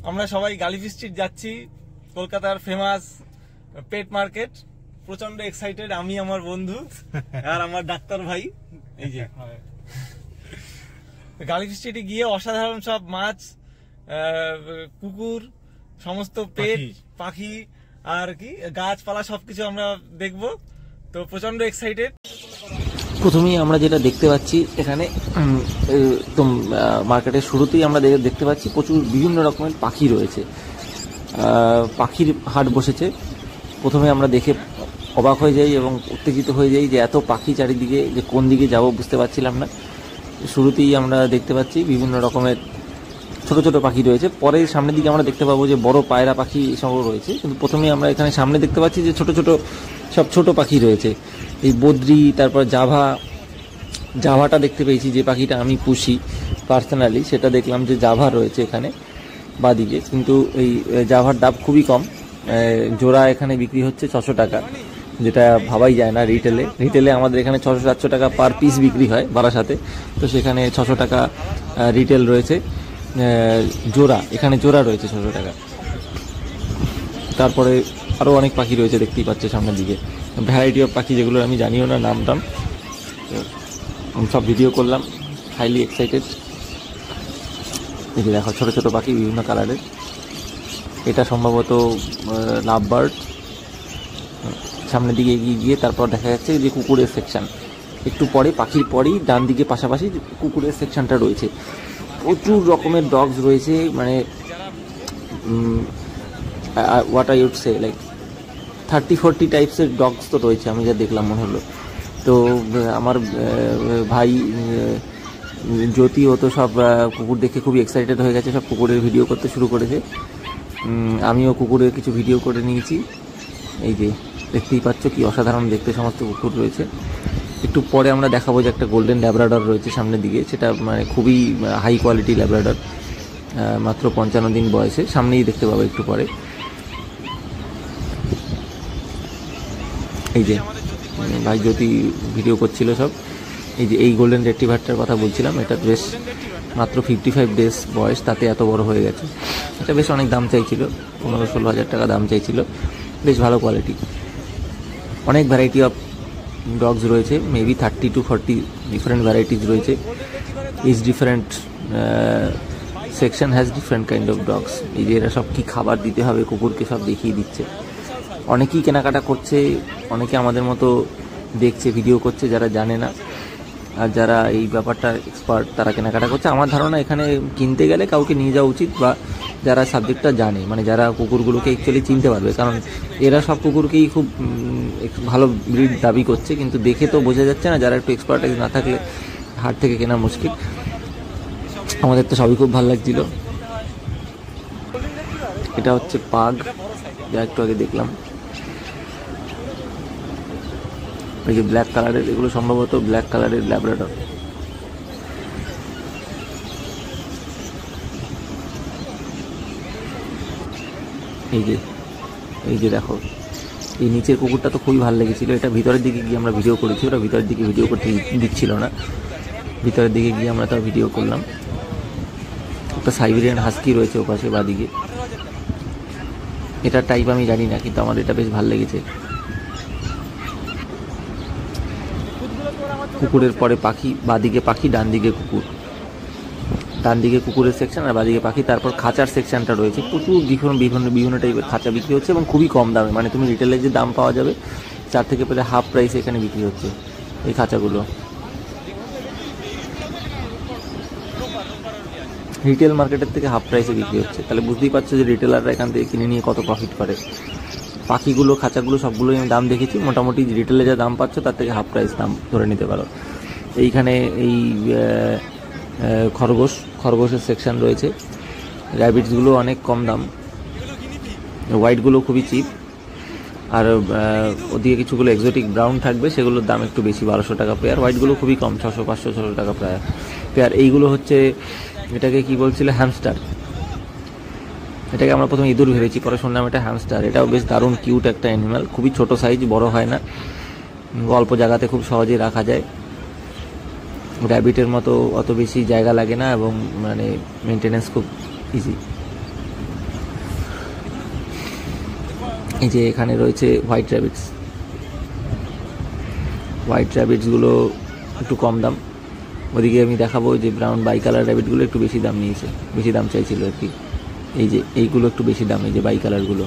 আমরা সবাই গালিফি স্ট্রিট যাচ্ছি, কলকাতার ফেমাস পেট মার্কেট। প্রচন্ড এক্সাইটেড আমি, আমার বন্ধু আর আমার ডাক্তার ভাই। এই যে গালিফি স্ট্রিটে গিয়ে অসাধারণ সব মাছ, কুকুর, সমস্ত পেট, পাখি আর কি গাছপালা সবকিছু আমরা দেখবো। তো প্রচন্ড এক্সাইটেড। প্রথমেই আমরা যেটা দেখতে পাচ্ছি এখানে একদম মার্কেটের শুরুতেই আমরা দেখতে পাচ্ছি প্রচুর বিভিন্ন রকমের পাখি রয়েছে। পাখির হাট বসেছে। প্রথমে আমরা দেখে অবাক হয়ে যাই এবং উত্তেজিত হয়ে যাই যে এত পাখি চারিদিকে, যে কোন দিকে যাব বুঝতে পারছিলাম না। শুরুতেই আমরা দেখতে পাচ্ছি বিভিন্ন রকমের ছোট ছোট পাখি রয়েছে। পরে সামনের দিকে আমরা দেখতে পাবো যে বড় পায়রা পাখি সব রয়েছে, কিন্তু প্রথমে আমরা এখানে সামনে দেখতে পাচ্ছি যে ছোট ছোট সব ছোট পাখি রয়েছে। এই বদ্রি, তারপর জাভাটা দেখতে পেয়েছি, যে পাখিটা আমি পুষি পার্সোনালি, সেটা দেখলাম যে জাভা রয়েছে এখানে বাদিকে। কিন্তু এই জাভার দাম খুবই কম, জোড়া এখানে বিক্রি হচ্ছে 600 টাকা, যেটা ভাবাই যায় না। রিটেলে আমাদের এখানে 600-700 টাকা পার পিস বিক্রি হয় বারাসাতে, তো সেখানে 600 টাকা রিটেল রয়েছে জোড়া। এখানে জোড়া রয়েছে 600 টাকা। তারপরে আরও অনেক পাখি রয়েছে দেখতেই পাচ্ছে সামনের দিকে, ভ্যারাইটি অফ পাখি, যেগুলো আমি জানিও না নাম টাম। আমি সব ভিডিও করলাম, হাইলি এক্সাইটেড। এই যে দেখো ছোটো ছোটো পাখি বিভিন্ন কালারের। এটা সম্ভবত লাভ বার্ড। সামনের দিকে এগিয়ে গিয়ে তারপর দেখা যাচ্ছে যে কুকুরের সেকশন। একটু পরে পাখির পরেই ডান দিকে পাশাপাশি কুকুরের সেকশনটা রয়েছে। প্রচুর রকমের ডগস রয়েছে, মানে what I would say like 30-40 টাইপসের ডগস তো রয়েছে, আমি যা দেখলাম মনে হলো। তো আমার ভাই জ্যোতি, ও তো সব কুকুর দেখে খুবই এক্সাইটেড হয়ে গেছে, সব কুকুরের ভিডিও করতে শুরু করেছে। আমিও কুকুরের কিছু ভিডিও করে নিয়েছি। এই যে দেখতেই পাচ্ছ কি অসাধারণ দেখতে সমস্ত কুকুর রয়েছে। একটু পরে আমরা দেখাবো যে একটা গোল্ডেন ল্যাব্রাডর রয়েছে সামনের দিকে, সেটা মানে খুবই হাই কোয়ালিটি ল্যাব্রাডর, মাত্র 55 দিন বয়সে। সামনেই দেখতে পাবো একটু পরে। এই যে ভাই জ্যোতি ভিডিও করছিল সব। এই যে এই গোল্ডেন রেট্রিভারটার কথা বলছিলাম, এটা বেশ মাত্র 55 ডেজ বয়স, তাতে এত বড় হয়ে গেছে। এটা বেশ অনেক দাম চাইছিল, 15-16 হাজার টাকা দাম চাইছিল। বেশ ভালো কোয়ালিটি। অনেক ভ্যারাইটি অফ ডগস রয়েছে, মেবি 30-40 ডিফারেন্ট ভ্যারাইটিস রয়েছে। Is different section has different kind of dogs. এই যে এরা সব কী খাবার দিতে হবে কুকুরকে সব দেখিয়ে দিচ্ছে। অনেকেই কেনাকাটা করছে, অনেকে আমাদের মতো দেখছে, ভিডিও করছে, যারা জানে না। আর যারা এই ব্যাপারটা এক্সপার্ট তারা কেনাকাটা করছে। আমার ধারণা এখানে কিনতে গেলে কাউকে নিয়ে যাওয়া উচিত, বা যারা সাবজেক্টটা জানে, মানে যারা কুকুরগুলোকে অ্যাকচুয়ালি চিনতে পারবে। কারণ এরা সব কুকুরকেই খুব ভালো ব্রিড দাবি করছে, কিন্তু দেখে তো বোঝা যাচ্ছে না। যারা একটু এক্সপার্টাইজ না থাকলে হাট থেকে কেনা মুশকিল। আমাদের তো সবই খুব ভালো লাগছিল। এটা হচ্ছে পাগ, যা একটু আগে দেখলাম। এই যে ব্ল্যাক কালারের, এগুলো সম্ভবত ব্ল্যাক কালারের ল্যাব্রাডর। এই যে দেখো, এই নিচের কুকুরটা তো খুবই ভালো লেগেছিল। এটা ভিতরের দিকে গিয়ে আমরা ভিডিও করেছি, ওরা ভিতরের দিকে ভিডিও করতে দিচ্ছিল না। ভিতরের দিকে গিয়ে আমরা তাও ভিডিও করলাম। একটা সাইবেরিয়ান হাস্কি রয়েছে ওপাশে বাদিকে। এটা টাইপ আমি জানি না, কিন্তু আমার এটা বেশ ভালো লেগেছে। কুকুরের পরে পাখি, বাদিকে পাখি, ডান দিকে কুকুর। ডান দিকে কুকুরের সেকশন আর বাদিকে পাখি। তারপর খাঁচার সেকশনটা রয়েছে, প্রচুর বিভিন্ন টাইপের খাঁচা বিক্রি হচ্ছে এবং খুবই কম দামে। মানে তুমি রিটেলে যে দাম পাওয়া যাবে তার থেকে পেলে হাফ প্রাইসে এখানে বিক্রি হচ্ছে এই খাঁচাগুলো। রিটেল মার্কেটের থেকে হাফ প্রাইসে বিক্রি হচ্ছে। তাহলে বুঝতেই পারছো যে রিটেলাররা এখান থেকে কিনে নিয়ে কত প্রফিট করে। পাখিগুলো, খাঁচাগুলো সবগুলোই আমি দাম দেখেছি, মোটামুটি রিটেলে যা দাম পাচ্ছ তার থেকে হাফ প্রাইস দাম ধরে নিতে পারো। এইখানে এই খরগোশের সেকশন রয়েছে। র্যাবিটসগুলো অনেক কম দাম, হোয়াইটগুলো খুবই চিপ। আর ওদিকে কিছুগুলো এক্সোটিক ব্রাউন থাকবে, সেগুলোর দাম একটু বেশি, 1200 টাকা পেয়ার। হোয়াইটগুলো খুবই কম, 600-500 টাকা প্রায় পেয়ার। এইগুলো হচ্ছে, এটাকে কি বলছিল, হ্যামস্টার। এটাকে আমরা প্রথমে ইঁদুর ভেবেছি, পরে শুনলাম এটা হ্যামস্টার। এটাও বেশ দারুণ কিউট একটা অ্যানিমাল, খুবই ছোট সাইজ, বড় হয় না, অল্প জায়গাতে খুব সহজেই রাখা যায়। র্যাবিটের মতো অত বেশি জায়গা লাগে না এবং মানে মেনটেনেন্স খুব ইজি। এই যে এখানে রয়েছে হোয়াইট র্যাবিটসগুলো একটু কম দাম। ওদিকে আমি দেখাবো যে ব্রাউন বাই কালার র্যাবিটগুলো একটু বেশি দাম নিয়েছে, বেশি দাম চাইছিল আর কি। এই যে এইগুলো একটু বেশি দাম, এই যে বাই কালারগুলো।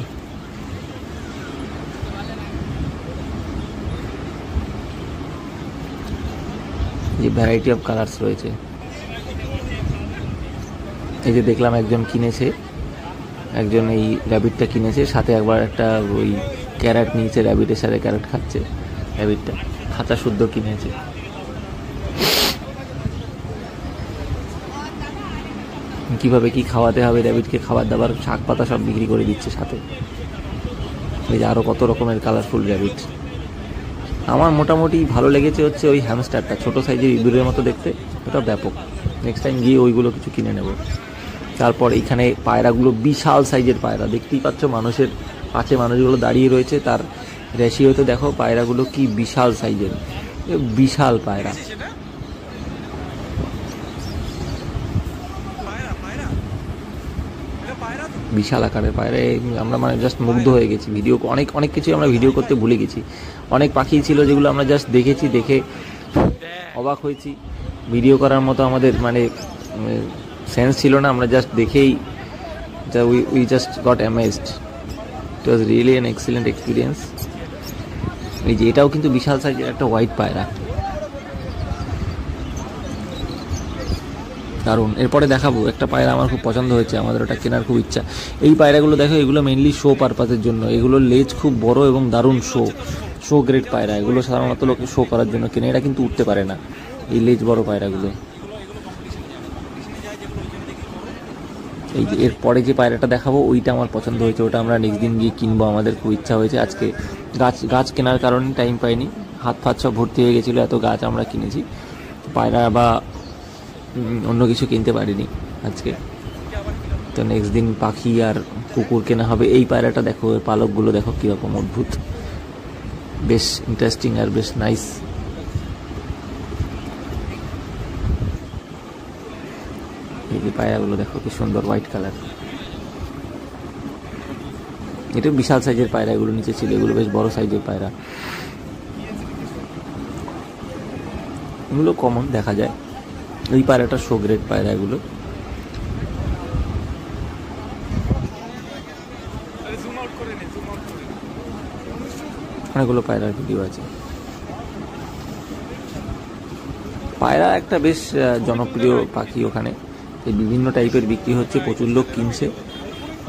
যে ভ্যারাইটি অফ কালার্স রয়েছে। এই যে দেখলাম একজন কিনেছে, একজন এই র্যাবিটটা কিনেছে, সাথে একবার একটা ওই ক্যারেট নিয়েছে, র্যাবিটের সাথে ক্যারেট খাচ্ছে। র্যাবিটটা খাঁচা শুদ্ধ কিনেছে। কিভাবে কি খাওয়াতে হবে র্যাবিটকে, খাবার দাবার শাক পাতা সব বিক্রি করে দিচ্ছে সাথে। এই যে আরও কত রকমের কালারফুল র্যাবিট। আমার মোটামুটি ভালো লেগেছে হচ্ছে ওই হ্যামস্টারটা, ছোটো সাইজের ইঁদুরের মতো দেখতে, ওটা ব্যাপক। নেক্সট টাইম গিয়ে ওইগুলো কিছু কিনে নেব। তারপর এখানে পায়রাগুলো বিশাল সাইজের পায়রা, দেখতেই পাচ্ছ মানুষের কাছে মানুষগুলো দাঁড়িয়ে রয়েছে, তার রেশিওতে দেখো পায়রাগুলো কি বিশাল সাইজের, বিশাল পায়রা। বিশাল আকারের পায়রা, আমরা মানে জাস্ট মুগ্ধ হয়ে গেছি। ভিডিও অনেক কিছু আমরা ভিডিও করতে ভুলে গেছি। অনেক পাখি ছিল যেগুলো আমরা জাস্ট দেখেছি, দেখে অবাক হয়েছি। ভিডিও করার মতো আমাদের মানে সেন্স ছিল না, আমরা জাস্ট দেখেই we just got amazed. It was really an excellent experience. এই যে এটাও কিন্তু বিশাল সাইজের একটা হোয়াইট পায়রা, দারুণ। এরপরে দেখাবো একটা পায়রা আমার খুব পছন্দ হয়েছে, আমাদের ওটা কেনার খুব ইচ্ছা। এই পায়রাগুলো দেখো, এগুলো মেইনলি শো পারপাসের জন্য। এগুলোর লেজ খুব বড় এবং দারুণ শো গ্রেড পায়রা। এগুলো সাধারণত লোকে শো করার জন্য কেনে, এটা কিন্তু উঠতে পারে না এই লেজ বড় পায়রাগুলো। এই যে এরপরে যে পায়রাটা দেখাবো ওইটা আমার পছন্দ হয়েছে, ওটা আমরা নেক্সট দিন গিয়ে কিনবো, আমাদের খুব ইচ্ছা হয়েছে। আজকে গাছ কেনার কারণে টাইম পাইনি, হাত ফাত সব ভর্তি হয়ে গেছিলো, এত গাছ আমরা কিনেছি। পায়রা বা অন্য কিছু কিনতে পারিনি আজকে, তো নেক্সট দিন পাখি আর কুকুর কেনা হবে। এই পায়রাটা দেখো, এর পালকগুলো দেখো কীরকম অদ্ভুত, বেশ ইন্টারেস্টিং আর বেশ নাইস। এই যে পায়রাগুলো দেখো কি সুন্দর হোয়াইট কালার, এটা বিশাল সাইজের পায়রা। এগুলো নিচে ছিল, এগুলো বেশ বড় সাইজের পায়রা। এগুলো কমন দেখা যায়। এই পায়রাটা শো গ্রেড পায়রা। এগুলো অনেকগুলো পায়রার ভিডিও আছে। পায়রা একটা বেশ জনপ্রিয় পাখি ওখানে, বিভিন্ন টাইপের বিক্রি হচ্ছে, প্রচুর লোক কিনছে,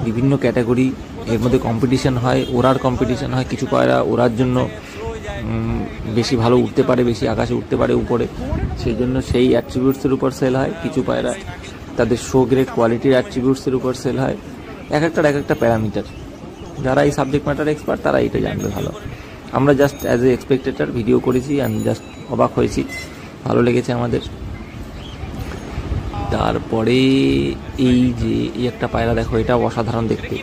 বিভিন্ন ক্যাটাগরি। এর মধ্যে কম্পিটিশন হয়, ওড়ার কম্পিটিশন হয়। কিছু পায়রা ওড়ার জন্য বেশি ভালো উঠতে পারে, বেশি আকাশে উঠতে পারে উপরে, সেই জন্য সেই অ্যাট্রিবিউটসের উপর সেল হয়। কিছু পায়রা তাদের শো গ্রেড কোয়ালিটির অ্যাট্রিবিউটসের উপর সেল হয়। এক একটা প্যারামিটার। যারা এই সাবজেক্ট ম্যাটার এক্সপার্ট তারা এটা জানবে ভালো। আমরা জাস্ট অ্যাজ এ এক্সপেক্টেটর ভিডিও করেছি, আমি জাস্ট অবাক হয়েছি, ভালো লেগেছে আমাদের। তারপরে এই যে এই একটা পায়রা দেখো, এটা অসাধারণ দেখতে।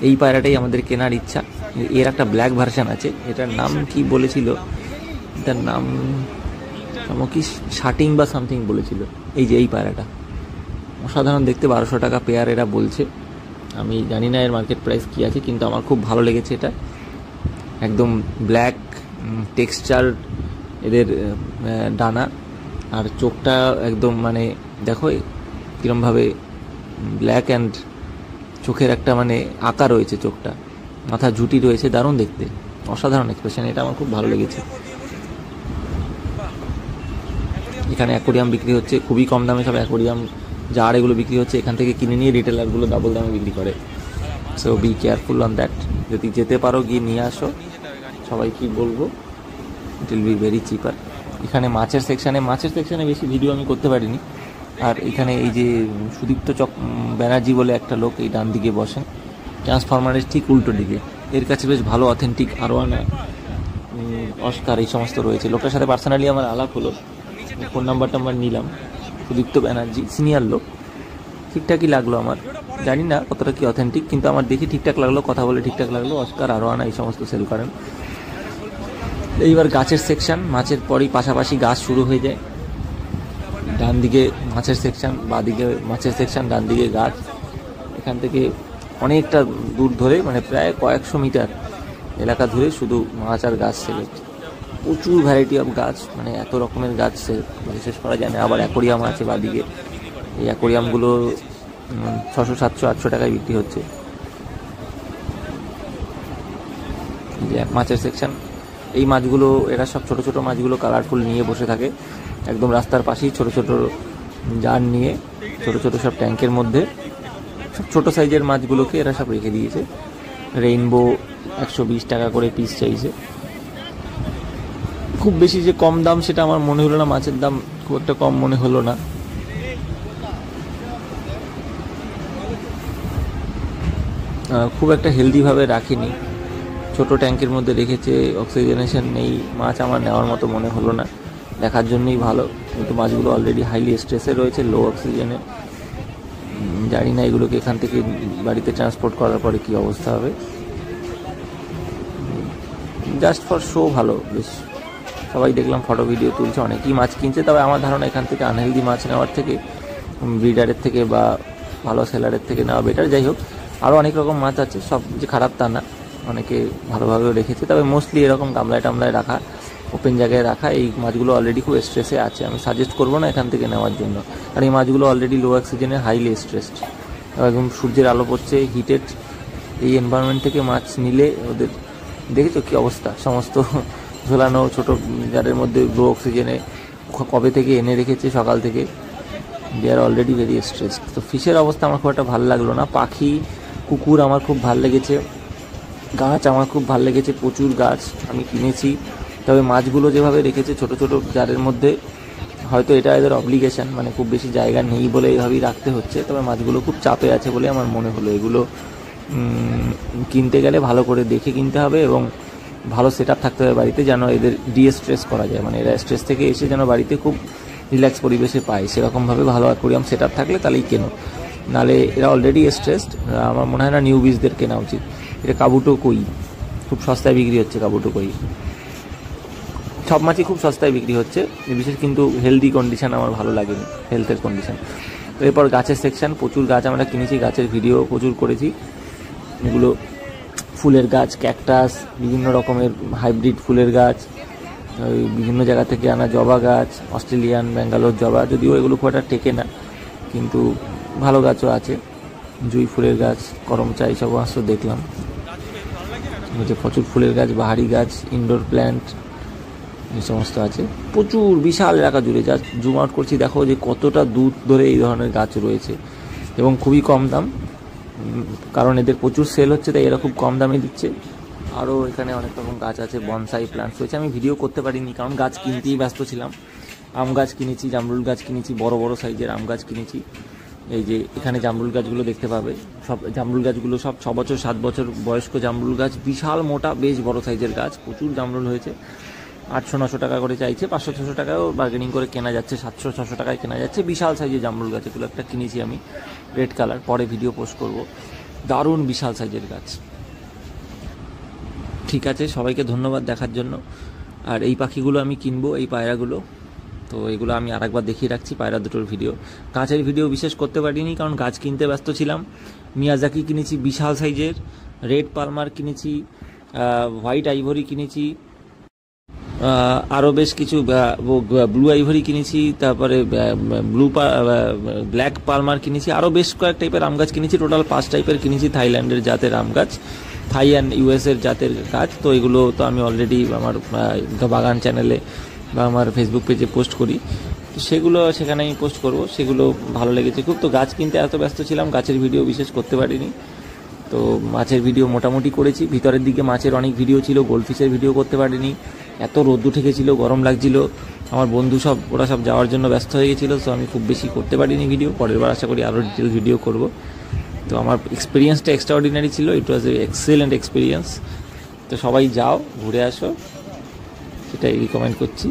এই পায়রাটাই আমাদের কেনার ইচ্ছা। এর একটা ব্ল্যাক ভার্সন আছে, এটার নাম কি বলেছিল, এটার নাম কি শাটিং বা সামথিং বলেছিল। এই যে এই পায়রাটা অসাধারণ দেখতে, 1200 টাকা পেয়ার এরা বলছে। আমি জানি না এর মার্কেট প্রাইস কী আছে, কিন্তু আমার খুব ভালো লেগেছে এটা। একদম ব্ল্যাক টেক্সচার এদের ডানা, আর চোখটা একদম মানে দেখো কীরমভাবে ব্ল্যাক অ্যান্ড চোখের একটা মানে আঁকা রয়েছে, চোখটা মাথা ঝুটি রয়েছে, দারুণ দেখতে, অসাধারণ এক্সপ্রেশন। এটা আমার খুব ভালো লেগেছে। এখানে অ্যাকোরিয়াম বিক্রি হচ্ছে, খুবই কম দামে সব অ্যাকোরিয়াম জার এগুলো বিক্রি হচ্ছে। এখান থেকে কিনে নিয়ে রিটেলারগুলো ডাবল দামে বিক্রি করে। So be careful on that. যদি যেতে পারো গিয়ে নিয়ে আসো। সবাই কি বলবো, ইট উইল বি ভেরি চিপার। এখানে মাছের সেকশানে বেশি ভিডিও আমি করতে পারিনি। আর এখানে এই যে সুদীপ্ত ব্যানার্জি বলে একটা লোক এই ডান দিকে বসেন, ট্রান্সফরমারের ঠিক উল্টো দিকে। এর কাছে বেশ ভালো অথেন্টিক আরোয়ানা, অস্কার এই সমস্ত রয়েছে। লোকটার সাথে পার্সোনালি আমার আলাপ হলো, ফোন নাম্বারটা নিলাম। সুদীপ্ত ব্যানার্জি সিনিয়র লোক, ঠিকঠাকই লাগলো আমার। জানি না কতটা কি অথেন্টিক, কিন্তু আমার দেখি ঠিকঠাক লাগলো, কথা বলে ঠিকঠাক লাগলো। অস্কার আরোয়ানা এই সমস্ত সেল করেন। এইবার গাছের সেকশন, মাছের পরই পাশাপাশি গাছ শুরু হয়ে যায়। ডান দিকে মাছের সেকশন, বাঁ দিকে মাছের সেকশন, ডান দিকে গাছ। এখান থেকে অনেকটা দূর ধরে মানে প্রায় কয়েকশো মিটার এলাকা ধরে শুধু মাছ আর গাছ ছিল, প্রচুর ভ্যারাইটি অফ গাছ, মানে এত রকমের গাছ শেষ করা যায় না। আবার অ্যাকোরিয়াম আছে বাদিকে, এই অ্যাকোরিয়ামগুলো 600, 700, 800 টাকায় বিক্রি হচ্ছে। যে এক মাছের সেকশন, এই মাছগুলো এরা সব ছোট ছোট মাছগুলো কালারফুল নিয়ে বসে থাকে একদম রাস্তার পাশেই, ছোট ছোট জার নিয়ে ছোট ছোট সব ট্যাঙ্কের মধ্যে সব ছোট সাইজের মাছগুলোকে এরা সব রেখে দিয়েছে। রেইনবো 120 টাকা করে পিস চাইছে। খুব বেশি যে কম দাম সেটা আমার মনে হলো না, মাছের দাম খুব একটা কম মনে হলো না। খুব একটা হেলদিভাবে রাখিনি, ছোট ট্যাঙ্কের মধ্যে রেখেছে, অক্সিজেনেশন নেই, মাছ আমার নেওয়ার মতো মনে হলো না। দেখার জন্যই ভালো, কিন্তু মাছগুলো অলরেডি হাইলি স্ট্রেসে রয়েছে, লো অক্সিজেনে। জানি না এগুলোকে এখান থেকে বাড়িতে ট্রান্সপোর্ট করার পরে কী অবস্থা হবে। জাস্ট ফর শো ভালো, বেশ সবাই দেখলাম ফটো ভিডিও তুলছে, অনেকেই মাছ কিনছে। তবে আমার ধারণা এখান থেকে আনহেলদি মাছ নেওয়ার থেকে ব্রিডারের থেকে বা ভালো সেলারের থেকে নেওয়া বেটার। যাই হোক, আরও অনেক রকম মাছ আছে, সব যে খারাপ তা না, অনেকে ভালোভাবেও রেখেছে। তবে মোস্টলি এরকম গামলায় টামলায় রাখা, ওপেন জায়গায় রাখা এই মাছগুলো অলরেডি খুব স্ট্রেসে আছে। আমি সাজেস্ট করবো না এখান থেকে নেওয়ার জন্য, কারণ এই মাছগুলো অলরেডি লো অক্সিজেনে হাইলি স্ট্রেসড। একদম সূর্যের আলো পড়ছে, হিটেড, এই এনভায়রনমেন্ট থেকে মাছ নিলে ওদের দেখেছো কী অবস্থা, সমস্ত ঝোলানো ছোটো জারের মধ্যে লো অক্সিজেনে কবে থেকে এনে রেখেছে, সকাল থেকে। দে আর অলরেডি ভেরি স্ট্রেসড। তো ফিশের অবস্থা আমার খুব একটা ভালো লাগলো না। পাখি, কুকুর আমার খুব ভালো লেগেছে, গাছ আমার খুব ভালো লেগেছে, প্রচুর গাছ আমি কিনেছি। তবে মাছগুলো যেভাবে রেখেছে ছোট ছোট জারের মধ্যে, হয়তো এটা এদের অব্লিগেশন, মানে খুব বেশি জায়গা নেই বলে এইভাবেই রাখতে হচ্ছে। তবে মাছগুলো খুব চাপে আছে বলে আমার মনে হলো। এগুলো কিনতে গেলে ভালো করে দেখে কিনতে হবে এবং ভালো সেট আপ থাকতে হবে বাড়িতে, যেন এদের ডিস্ট্রেস করা যায়, মানে এরা স্ট্রেস থেকে এসে যেন বাড়িতে খুব রিল্যাক্স পরিবেশে পায়। সেরকমভাবে ভালো অ্যাকোরিয়াম সেট আপ থাকলে তাহলেই কেনো, নাহলে এরা অলরেডি স্ট্রেসড। আমার মনে হয় না নিউ বিজদের কেনা উচিত। এটা কাবুটো কই খুব সস্তায় বিক্রি হচ্ছে, কাবুটো কই সব মাছই খুব সস্তায় বিক্রি হচ্ছে, বিশেষ কিন্তু হেলদি কন্ডিশন আমার ভালো লাগেনি, হেলথের কন্ডিশন। তো এরপর গাছের সেকশন, প্রচুর গাছ আমরা কিনেছি, গাছের ভিডিও প্রচুর করেছি। এগুলো ফুলের গাছ, ক্যাকটাস, বিভিন্ন রকমের হাইব্রিড ফুলের গাছ, ওই বিভিন্ন জায়গা থেকে আনা জবা গাছ, অস্ট্রেলিয়ান ব্যাঙ্গালোর জবা, যদিও এগুলো খুব একটা টেকে না, কিন্তু ভালো গাছও আছে। জুঁই ফুলের গাছ, করমচা, এইসব গাছও দেখলাম। যে প্রচুর ফুলের গাছ, বাহারি গাছ, ইনডোর প্ল্যান্ট, এই সমস্ত আছে। প্রচুর বিশাল এলাকা জুড়ে, যা জুম আউট করছি দেখো যে কতটা দূর ধরে এই ধরনের গাছ রয়েছে এবং খুবই কম দাম, কারণ এদের প্রচুর সেল হচ্ছে তাই এরা খুব কম দামে দিচ্ছে। আরও এখানে অনেক রকম গাছ আছে, বনসাই প্ল্যান্টস রয়েছে। আমি ভিডিও করতে পারিনি কারণ গাছ কিনতেই ব্যস্ত ছিলাম। আম গাছ কিনেছি, জামরুল গাছ কিনেছি, বড় বড় সাইজের আম গাছ কিনেছি। এই যে এখানে জামরুল গাছগুলো দেখতে পাবে, সব জামরুল গাছগুলো সব 6 বছর 7 বছর বয়স্ক জামরুল গাছ, বিশাল মোটা বেশ বড় সাইজের গাছ, প্রচুর জামরুল হয়েছে। 800-900 টাকা করে চাইছে, 500-600 টাকাও বার্গেনিং করে কেনা যাচ্ছে, 700-600 টাকায় কেনা যাচ্ছে। বিশাল সাইজের জামরুল গাছ, এগুলো একটা কিনেছি আমি, রেড কালার, পরে ভিডিও পোস্ট করব। দারুণ বিশাল সাইজের গাছ। ঠিক আছে, সবাইকে ধন্যবাদ দেখার জন্য। আর এই পাখিগুলো আমি কিনবো, এই পায়রাগুলো, তো এগুলো আমি আরেকবার দেখিয়ে রাখছি পায়রা দুটোর ভিডিও। গাছের ভিডিও বিশেষ করতে পারিনি কারণ গাছ কিনতে ব্যস্ত ছিলাম। মিয়াজাকি কিনেছি বিশাল সাইজের, রেড পালমার কিনেছি, হোয়াইট আইভরি কিনেছি, আরও বেশ কিছু ব্লু আইভরি কিনেছি, তারপরে ব্ল্যাক পালমার কিনেছি, আরও বেশ কয়েক টাইপের আম গাছ কিনেছি। টোটাল 5 টাইপের কিনেছি থাইল্যান্ডের জাতের আম গাছ, থাই অ্যান্ড ইউএসের জাতের গাছ। তো এগুলো তো আমি অলরেডি আমার বাগান চ্যানেলে বা আমার ফেসবুক পেজে পোস্ট করি, তো সেগুলো সেখানে আমি পোস্ট করব। সেগুলো ভালো লেগেছে খুব। তো গাছ কিনতে এত ব্যস্ত ছিলাম, গাছের ভিডিও বিশেষ করতে পারিনি। তো মাছের ভিডিও মোটামুটি করেছি। ভিতরের দিকে মাছের অনেক ভিডিও ছিল, গোল্ডফিশের ভিডিও করতে পারিনি, এত রোদ্দু ঠেকেছিল, গরম লাগছিল। আমার বন্ধু সব ওরা সব যাওয়ার জন্য ব্যস্ত হয়ে গেছিলো, তো আমি খুব বেশি করতে পারিনি ভিডিও। পরের বার আশা করি আরও ডিটেল ভিডিও করব। তো আমার এক্সপিরিয়েন্সটা এক্সট্রাঅর্ডিনারি ছিল, ইট ওয়াজ এ এক্সেলেন্ট এক্সপিরিয়েন্স। তো সবাই যাও, ঘুরে আসো, সেটাই রিকমেন্ড করছি।